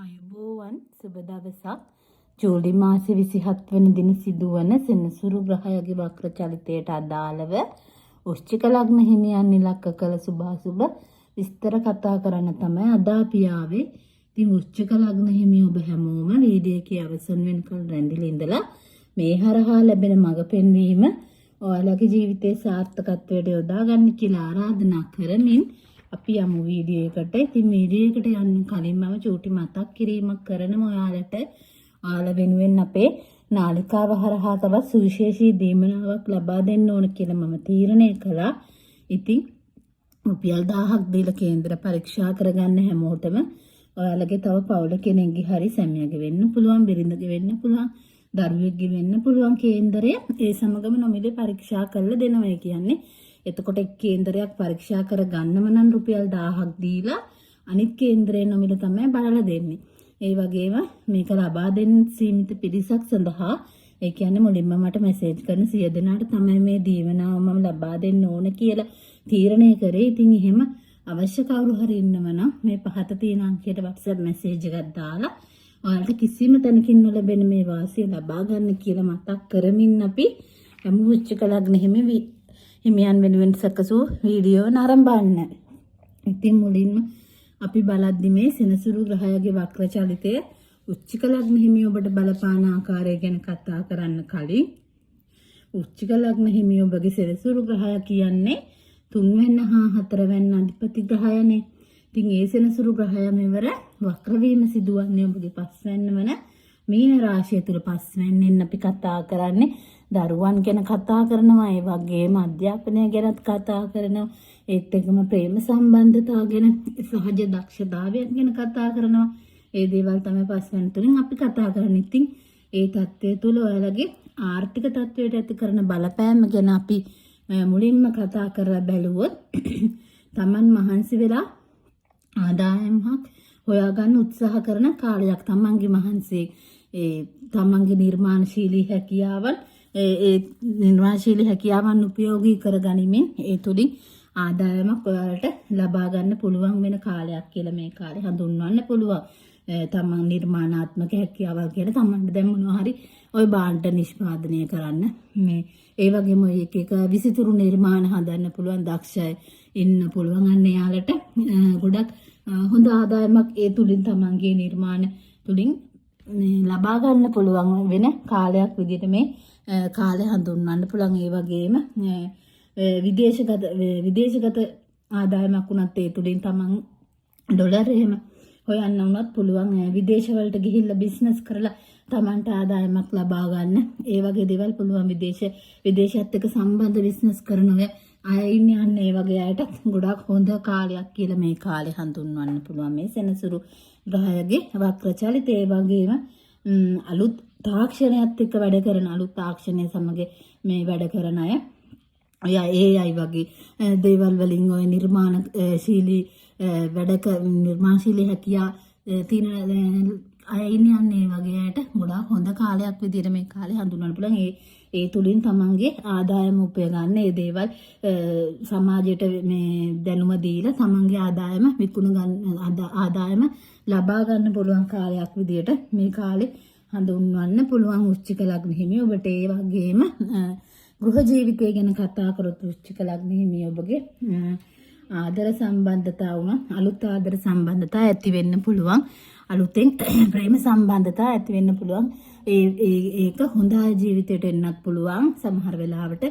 ආයුබෝවන් සුබ දවසක් ජූලි මාසේ 27 වන දින සිදුවන සෙනසුරු ග්‍රහයගේ වක්‍ර චලිතයට අදාළව වෘශ්චික ලග්න හිමියන් ඉලක්ක කළ සුභාසුභ විස්තර කතා කරන්න තමයි අද අපි ආවේ. ඉතින් වෘශ්චික ලග්න හිමියෝ ඔබ හැමෝම වීඩියෝ එකේ අවසන් වෙනකල් රැඳිලා ඉඳලා මේ හරහා ලැබෙන මඟ පෙන්වීම ඔයාලගේ ජීවිතයේ සාර්ථකත්වයට යොදා ගන්න කියලා ආරාධනා කරමින් අපි යමු වීඩියෝ එකට. ඉතින් වීඩියෝ එකට යන්න කලින් මම චූටි මතක් කිරීමක් කරනවා ඔයාලට. ඔයාලා වෙනුවෙන් අපේ නාලිකාව හරහා තවත් සුවිශේෂී දීමනාවක් ලබා දෙන්න ඕන කියලා මම තීරණය කළා. ඉතින් රුපියල් 1000ක් දීලා කේන්දර පරීක්ෂා කරගන්න හැමෝටම ඔයාලගේ තව පවුල කෙනෙක්ගේ හරි සැමියාගේ වෙන්න පුළුවන්, බිරිඳගේ වෙන්න පුළුවන්, දරුවෙක්ගේ වෙන්න පුළුවන් කේන්දරය ඒ සමගම නොමිලේ පරීක්ෂා කරලා දෙනවා කියන්නේ. එතකොට එක් කේන්දරයක් පරීක්ෂා කර ගන්නම නම් රුපියල් 1000ක් දීලා අනිත් කේන්දරේ නොමිල තමයි බලලා දෙන්නේ. ඒ වගේම මේක ලබා දෙන්න සීමිත පිරිසක් සඳහා ඒ කියන්නේ මුලින්ම මට මැසේජ් කරන 100 දෙනාට තමයි මේ දීවනාව මම ලබා දෙන්න ඕන කියලා තීරණය කරේ. ඉතින් එහෙම අවශ්‍ය කවුරු හරි ඉන්නව නම් මේ පහත තියෙන අංකයට WhatsApp මැසේජ් එකක් දාලා ඔයාලට කිසිම තැනකින් නොලැබෙන මේ වාසිය ලබා ගන්න කියලා මතක් කරමින් අපි වෘශ්චික ලග්න හිමියන් වෙනුවෙන් සකසූ වීඩියෝ නරඹන්න. ඉතින් මුලින්ම අපි බලද්දි මේ සෙනසුරු ග්‍රහයගේ වක්‍ර චලිතය වෘශ්චික ලග්න හිමියෝ ඔබට බලපාන ආකාරය ගැන කතා කරන්න කලින් වෘශ්චික ලග්න හිමියෝ ඔබගේ සෙනසුරු ග්‍රහය කියන්නේ 3 වෙනි හා 4 වෙනි අධිපති ග්‍රහයනේ. ඉතින් ඒ සෙනසුරු ග්‍රහය මෙවර වක්‍ර වීම සිදුවන්නේ ඔබගේ 5 වෙනි වන මීන රාශිය තුල 5 වෙනින් අපි කතා කරන්නේ දරුවන් ගැන කතා කරනවා, ඒ වගේම අධ්‍යාපනය ගැනත් කතා කරනවා, ඒත් එක්කම ප්‍රේම සම්බන්ධතාව ගැන, සහජ දක්ෂතාවයන් ගැන කතා කරනවා. ඒ දේවල් තමයි 5 වෙනි තුලින් අපි කතා කරන්නේ. ඉතින් ඒ தත්ත්වය තුල ඔයාලගේ ආර්ථික தත්ත්වයට ඇති කරන බලපෑම ගැන අපි මුලින්ම කතා කරලා බැලුවොත් Taman මහන්සි වෙලා ආදායමක් හොයාගන්න උත්සාහ කරන කාලයක්. Tamanගේ මහන්සිය තමන්ගේ නිර්මාණශීලී හැකියාවන් නිර්මාණශීලී හැකියාවන් උපයෝගී කරගනිමින් ඒ තුලින් ආදායමක් ඔයාලට ලබා ගන්න පුළුවන් වෙන කාලයක් කියලා මේ කාලේ හඳුන්වන්න පුළුවන්. තමන් නිර්මාණාත්මක හැකියාවල් කියන තමන්ට දැන් මොනවා හරි ওই බාණ්ඩ නිෂ්පාදනය කරන්න මේ ඒ වගේම එක එක විසිතුරු නිර්මාණ හදන්න පුළුවන් දක්ෂය ඉන්න පුළුවන්. අන්න යාලට ගොඩක් හොඳ ආදායමක් ඒ තුලින් තමන්ගේ නිර්මාණ තුලින් ලබා ගන්න පුළුවන් වෙන කාලයක් විදිහට මේ කාලය හඳුන්වන්න පුළුවන්. ඒ වගේම විදේශගත ආදායමක් වුණත් ඒ තුලින් තමන් ඩොලර් එහෙම හොයන්න උනත් පුළුවන්. විදේශ වලට ගිහිල්ලා බිස්නස් කරලා තමන්ට ආදායමක් ලබා ගන්න ඒ වගේ දේවල් පුළුවන්. විදේශයත් එක්ක සම්බන්ධ බිස්නස් කරන අය ඉන්නේ ඒ වගේ අයට ගොඩක් හොඳ කාලයක් කියලා මේ කාලේ හඳුන්වන්න පුළුවන් මේ සෙනසුරු ග්‍රහයගේ වක්‍ර චලිතය. ඒ වගේම අලුත් තාක්ෂණයත් එක්ක වැඩ කරන අලුත් තාක්ෂණය සමග මේ වැඩ කරන අය AI වගේ දේවල් වලින් ඔය නිර්මාණශීලී නිර්මාණශීලී හැකියා තියෙන අය ඉන්නේ වගේ අයට ගොඩාක් හොඳ කාලයක් විදිහට මේ කාලේ හඳුන්වන්න පුළුවන්. ඒ තුලින් තමන්ගේ ආදායම උපය ගන්න ඒ දේවල් සමාජයට මේ දැනුම දීලා තමන්ගේ ආදායම විකුණ ගන්න ආදායම ලබා ගන්න පුළුවන් කාලයක් විදිහට මේ කාලේ හඳුන්වන්න පුළුවන් වෘශ්චික ලග්න හිමියෝ ඔබට. ඒ වගේම ගෘහ ජීවිතය ගැන කතා කරොත් වෘශ්චික ලග්න හිමියෝ ඔබගේ ආදර සම්බන්ධතා වුණා අලුත් ආදර සම්බන්ධතා ඇති වෙන්න පුළුවන්. අලුතෙන් ප්‍රේම සම්බන්ධතා ඇති වෙන්න පුළුවන්. ඒක හොඳ ජීවිතයට එන්නත් පුළුවන්. සමහර වෙලාවට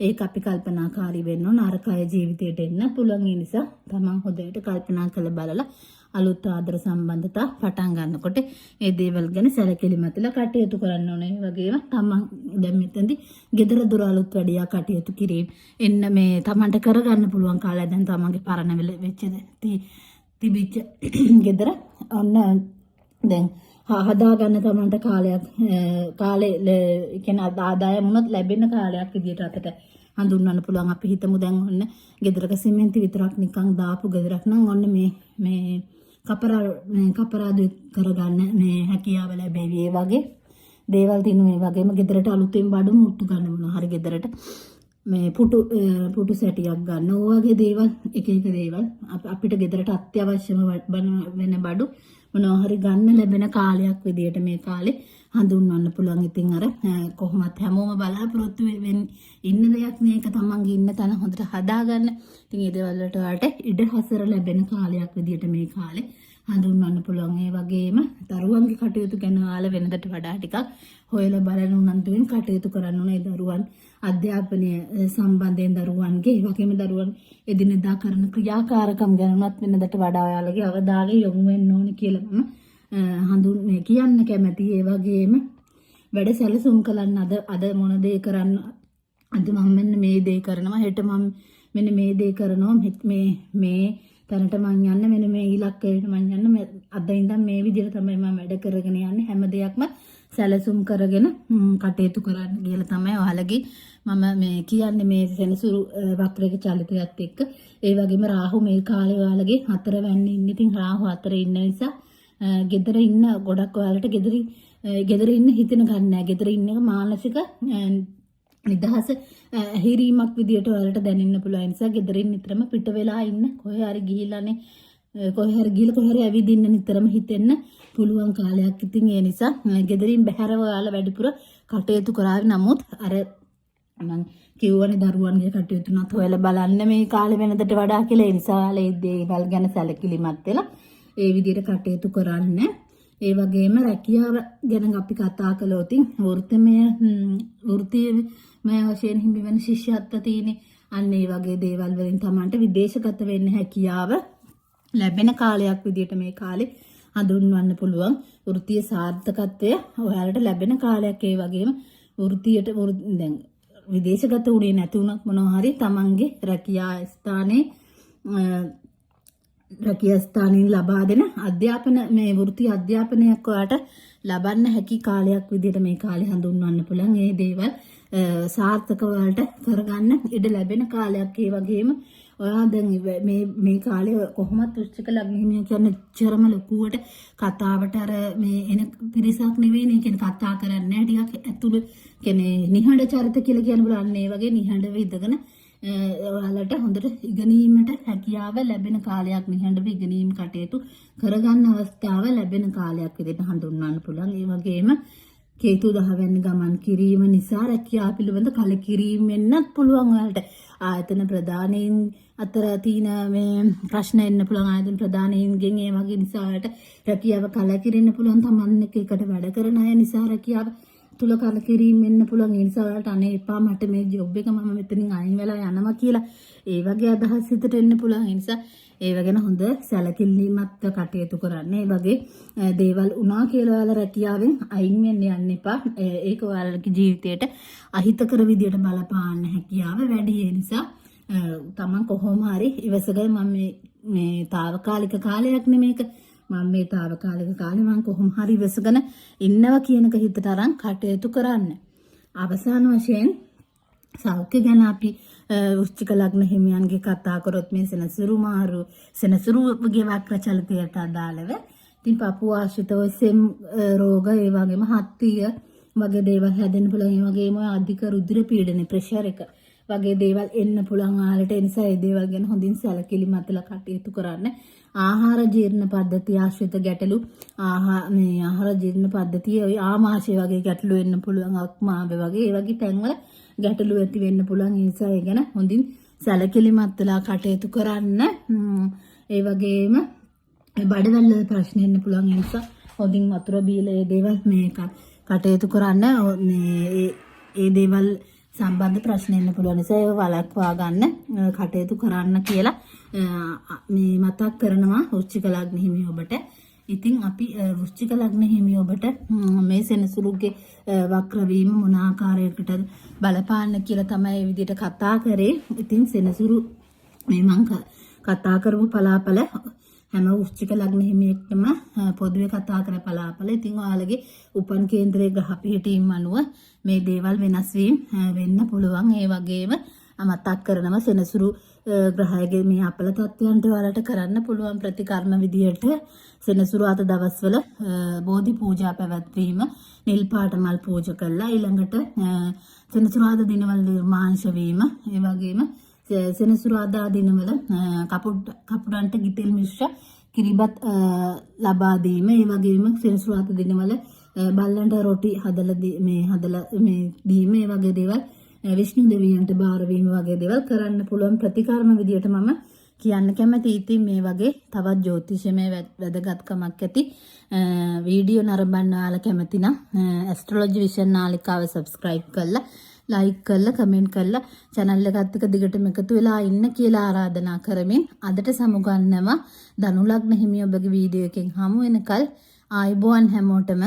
ඒක අපි කල්පනාකාරී වෙන්න ඕන නරකය ජීවිතයට එන්න පුළුවන්. ඒ නිසා තමන් හොඳට කල්පනා කරලා බලලා අලුත් ආදර සම්බන්ධතා පටන් ගන්නකොට ඒ දේවල් ගැන සැලකිලිමත්ලා කටයුතු කරන්න ඕනේ. ඒ වගේම තමන් දැන් මෙතනදී gedara dora අලුත් වැඩියා කටයුතු කිරීම එන්න මේ තමන්ට කරගන්න පුළුවන් කාලය. දැන් තමන්ගේ පරණ වෙච්ච තිබිච්ච gedara ඔන්න දැන් හදා ගන්න තමන්ට කාලේ කියන්නේ ආදායම උනත් ලැබෙන කාලයක් විදියට අතට හඳුන්වන්න පුළුවන්. අපි හිතමු දැන් ඔන්න ගෙදරක සිමෙන්ති විතරක් නිකන් දාපු ගෙදරක් නම් ඔන්න මේ කපරාදු කරගන්න මේ හැකියාව ලැබෙවි. ඒ වගේ දේවල් තියෙනවා. ඒ වගේම ගෙදරට අලුතෙන් බඩු මුට්ටු ගන්න මොනවා හරි ගෙදරට මේ පුටු සැටියක් ගන්න ඕ වගේ දේවල් එක දේවල් අපිට ගෙදරට අත්‍යවශ්‍යම වෙන බඩු මොනවා හරි ගන්න ලැබෙන කාලයක් විදියට මේ කාලේ හඳුන්වන්න පුළුවන්. ඉතින් අර කොහොමත් හැමෝම බලාපොරොත්තු ඉන්න දෙයක් මේක තමන්ගේ ඉන්න තැන හොඳට හදාගන්න. ඉතින් ඒ දේවල් වලට ඔයාලට ඉඩ හසර ලැබෙන කාලයක් විදියට මේ කාලේ හඳුන්වන්න පුළුවන්. ඒ වගේම දරුවන්ගේ කටයුතු ගැන ඔයාලා වෙනදට වඩා ටිකක් හොයලා බලන උනන්දුවෙන් කටයුතු කරන්න ඕනේ. දරුවන් අධ්‍යාපනය සම්බන්ධයෙන් දරුවන්ගේ ඒ වගේම දරුවන් එදිනෙදා කරන ක්‍රියාකාරකම් ගැනවත් වෙනදට වඩා ඔයාලගේ අවධානය යොමු වෙන්න ඕනේ කියලා මම කියන්න කැමතියි. ඒ වගේම වැඩ සැලසුම් කළන්න අද මොන දේ කරන්න, අද මම මෙන්න මේ දේ කරනවා, හෙට මම මෙන්න මේ දේ කරනවා, මේ තැනට මං යන්න, මෙන්න මේ ඉලක්කයට මං යන්න, අද ඉඳන් මේ විදිහට තමයි මම වැඩ කරගෙන යන්නේ. හැම දෙයක්ම සැලසුම් කරගෙන කටයුතු කරන්න කියලා තමයි ඔයාලගේ මම මේ කියන්නේ මේ සෙනසුරු වක්‍රයක චලිතයත් එක්ක. ඒ වගේම රාහු මේ කාලේ ඔයාලගේ 4 වෙනි ඉන්න. ඉතින් රාහු 4 ඉන්න නිසා ගෙදර ඉන්න ගොඩක් ඔයාලට ගෙදර ඉන්න හිතෙන ගන්න නැහැ. ගෙදර ඉන්න එක මානසික නිදහස හිරීමක් විදියට ඔයාලට දැනෙන්න පුළුවන්. ඒ නිසා ගෙදරින් නිතරම පිට වෙලා ඉන්න, කොහේ හරි ගිහිල්ලානේ කොහේ හරි ඇවිදින්න නිතරම හිතෙන්න පුළුවන් කාලයක්. ඉතින් ඒ නිසා ගෙදරින් බැහැරව ඔයාලා වැඩිපුර කටයුතු කරાવી. නමුත් අර මම කිව්වනේ දරුවන්ගේ කටයුතු නත් හොයලා බලන්න මේ කාලේ වෙනදට වඩා කියලා. ඒ නිසා ඔයාලා ඒ දේවල් ගැන සැලකිලිමත් වෙලා ඒ විදිහට කටයුතු කරන්න. ඒ වගේම රැකියාව ගැන අපි කතා කළොත් වෘත්තීයමය වශයෙන් හිමි වෙන ශිෂ්‍යත්ව තියෙන්නේ. අන්න ඒ වගේ දේවල් වලින් තමන්ට විදේශගත වෙන්න හැකියාව ලැබෙන කාලයක් විදියට මේ කාලේ හඳුන්වන්න පුළුවන්. වෘත්තීය සාර්ථකත්වය ඔයාලට ලැබෙන කාලයක්. ඒ වගේම දැන් විදේශගත උනේ නැති වුණත් මොනවා හරි තමන්ගේ රැකියා ස්ථානයෙන් ලබා දෙන අධ්‍යාපන මේ වෘත්තීය අධ්‍යාපනයක් ඔයාලට ලබන්න හැකි කාලයක් විදිහට මේ කාලේ හඳුන්වන්න පුළුවන්. මේ දේවල් සාර්ථක වලට කරගන්න ඉඩ ලැබෙන කාලයක්. ඒ වගේම ඔයා දැන් මේ කාලේ කොහොමත් වෘශ්චික ලග්නෙ කියන්නේ චරම ලකුවට කතාවට අර මේ එන පිරිසක් නෙවෙයි නේ. කියන්නේ කතා කරන්නේ ටිකක් ඇතුළේ කියන්නේ නිහඬ චරිත කියලා කියන බලන්න. ඒ වගේ නිහඬව ඉඳගෙන ඔයාලට හොඳට ඉගෙනීමට හැකියාව ලැබෙන කාලයක්. නිහඬව ඉගෙනීම් කටයුතු කරගන්න අවස්ථාව ලැබෙන කාලයක් විදිහට හඳුන්වන්න පුළුවන්. ඒ වගේම කේතු 10 වෙනි ගමන් කිරීම නිසා රැකියාව පිළිබඳ කලකිරීම වෙන්නත් පුළුවන්. ඔයාලට ආයතන ප්‍රධානීන් අතර තියෙන මේ ප්‍රශ්න එන්න පුළුවන්. ආයතන ප්‍රධානීන්ගෙන් ඒ වගේ නිසා ඔයාලට රැකියාව කලකිරෙන්න පුළුවන්. තමන් එකට වැඩ කරන අය නිසා රැකියාව තුල කලකිරීම වෙන්න පුළුවන්. ඒ නිසා ඔයාලට අනේ එපා මට මේ ජොබ් එක මම මෙතනින් අයින් වෙලා යනවා කියලා ඒ වගේ අදහස් හිතට එන්න පුළුවන්. ඒ නිසා ඒව ගැන හොඳ සැලකිලිමත් කටයුතු කරන්න. ඒ වගේ දේවල් වුණා කියලා ඔයාලා රැකියාවෙන් අයින් වෙන්න යන්න එපා. ඒක ඔයාලගේ ජීවිතයට අහිතකර විදියට බලපාන්න හැකියාව වැඩි. ඒ නිසා තමන් කොහොම හරි ඉවසගෙන මම මේ తాවකාලික කාලයක් නෙමේක. මම මේ తాවකාලික කාලේ මම කොහොම හරි ඉවසගෙන ඉන්නවා කියනක හිතට අරන් කටයුතු කරන්න. අවසාන වශයෙන් සෞඛ්‍ය ගැන අපි වෘශ්චික ලග්න හිමියන්ගේ කතා කරොත් මේ සෙනසුරුගේ වක්‍ර චලිතයට අදාළව ඉතින් පපුව ආශ්‍රිතව සෙම් රෝග ඒ වගේම හත්තිය වගේ දේවල් හැදෙන්න පුළුවන්. ඒ වගේම අධික රුධිර පීඩන ප්‍රෙෂර් එක වගේ දේවල් එන්න පුළුවන් ආලට. ඒ නිසා මේ දේවල් ගැන හොඳින් සැලකිලිමත්ලා කටයුතු කරන්න. ආහාර ජීර්ණ පද්ධතිය ආශ්‍රිත ගැටලු ආහාර ජීර්ණ පද්ධතිය ආමාශය වගේ ගැටලු වෙන්න පුළුවන්. අක්මාව වගේ ඒ වගේ තැන්වල ගැටලු ඇති වෙන්න පුළුවන්. ඒ නිසා ඒ ගැන හොඳින් සැලකිලිමත් වෙලා කටයුතු කරන්න. ඒ වගේම බඩවැල් ප්‍රශ්න එන්න පුළුවන්. ඒ නිසා හොඳින් වතුර බීලා ඒ දේවල් කටයුතු කරන්න. ඒ දේවල් සම්බන්ධ ප්‍රශ්න එන්න පුළුවන් නිසා ඒව වළක්වා ගන්න කටයුතු කරන්න කියලා මේ මතක් කරනවා වෘශ්චික ලග්න හිමි ඔබට. ඉතින් අපි වෘශ්චික ලග්න හිමි ඔබට මේ සෙනසුරුගේ වක්‍ර වීම මොන ආකාරයකට බලපාන්න කියලා තමයි මේ විදිහට කතා කරේ. ඉතින් සෙනසුරු මේ මම කතා කරපු පලාපල හැම වෘශ්චික ලග්න හිමියෙක්ටම පොදුවේ කතා කරන පලාපල. ඉතින් ඔයාලගේ උපන් කේන්ද්‍රයේ ග්‍රහ පිහිටීම් අනුව මේ දේවල් වෙනස් වීම වෙන්න පුළුවන්. ඒ වගේම මතක් කරනවා සෙනසුරු ග්‍රහයේ මේ අපල තත්ත්වයන්ට ඔයාලට කරන්න පුළුවන් ප්‍රතිකර්ම විදියට සෙනසුරු අත දවස්වල බෝධි පූජා පැවැත්වීම, නිල් පාට මල් පූජා කළා. ඊළඟට සෙනසුරාදා දිනවල නිර්මාංශ වීම, ඒ වගේම සෙනසුරාදා දිනවල කපුඩන්ට ගිතෙල් මිශ්‍ර කිරිබත් ලබා දීම, ඒ වගේම සෙනසුරාදා දිනවල බල්ලන්ට රොටි හදලා දීම, ඒ වගේ දේවල් විෂ්ණු දෙවියන්ට බාර වීම වගේ දේවල් කරන්න පුළුවන් ප්‍රතිකර්ම විදියට මම කියන්න කැමතියි. ඉතින් මේ වගේ තවත් ජ්‍යොතිෂමය වැදගත්කමක් ඇති වීඩියෝ නරඹන්න ඔයාලා කැමති නම් ඇස්ට්‍රොලොජි විෂන් නාලිකාව සබ්ස්ක්‍රයිබ් කරලා, ලයික් කරලා, කමෙන්ට් කරලා channel එකත් එක්ක දිගටම එකතු වෙලා ඉන්න කියලා ආරාධනා කරමින් අදට සමුගන්නවා. ධනු ලග්න හිමි ඔබගේ වීඩියෝ එකෙන් හමු වෙනකල් ආයුබෝවන් හැමෝටම.